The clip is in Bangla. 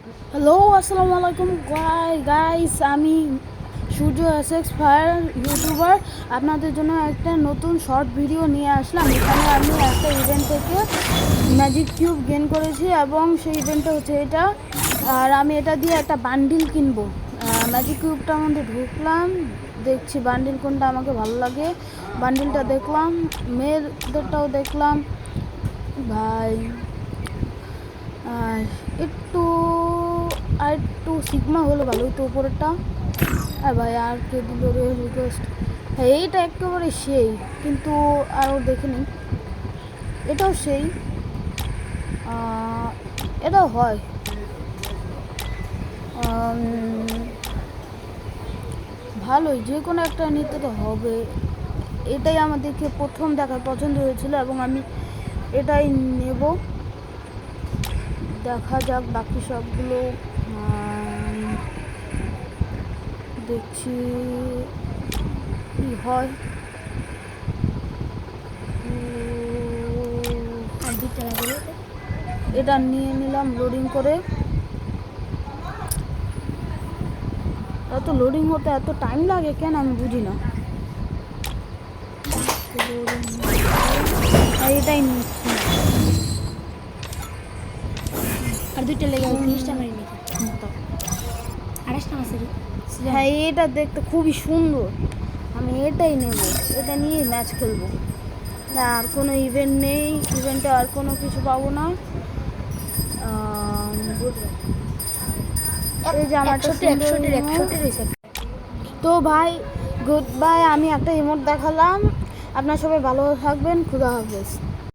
হ্যালো, আসসালামু আলাইকুম গাইস। আমি সূর্য এসএক্স ফায়ার ইউটিউবার আপনাদের জন্য একটা নতুন শর্ট ভিডিও নিয়ে আসলাম। এখানে আমি একটা ইভেন্ট থেকে ম্যাজিক কিউব গেইন করেছি এবং সেই ইভেন্টটা হচ্ছে এটা। আর আমি এটা দিয়ে একটা বান্ডিল কিনবো। ম্যাজিক কিউবটার মধ্যে ঢুকলাম, দেখছি বান্ডিল কোনটা আমাকে ভালো লাগে। বান্ডিলটা দেখলাম, মেয়েদেরটাও দেখলাম ভাই। আর একটু সিগমা হলে ভালো হতো উপরেরটা। হ্যাঁ ভাই, আর কে দিল রে রিকোয়েস্ট? হ্যাঁ, এইটা একেবারে সেই, কিন্তু আরও দেখিনি। এটাও সেই, এটাও হয়। ভালোই, যে কোনো একটা নিতে তো হবে। এটাই আমাদেরকে প্রথম দেখার পছন্দ হয়েছিল এবং আমি এটাই নেব। দেখা যাক বাকি সবগুলো দেখছি কি হয়। এটা নিয়ে নিলাম লোডিং করে। এত লোডিং হতে এত টাইম লাগে কেন আমি বুঝি না। এটাই নিচ্ছি। আর দুইটা লেগে 30টা মারি নাকি 28টা মাসের। হ্যাঁ, এটা দেখতে খুবই সুন্দর। আমি এটাই নেব, এটা নিয়ে ম্যাচ খেলবো। না, আর কোনো ইভেন্ট নেই, ইভেন্টে আর কোনো কিছু পাবো না। এই যে আমার 161 হয়েছে। তো ভাই, গুড বাই। আমি একটা ইমোট দেখালাম। আপনার সবাই ভালো থাকবেন। খুদা হাফেজ।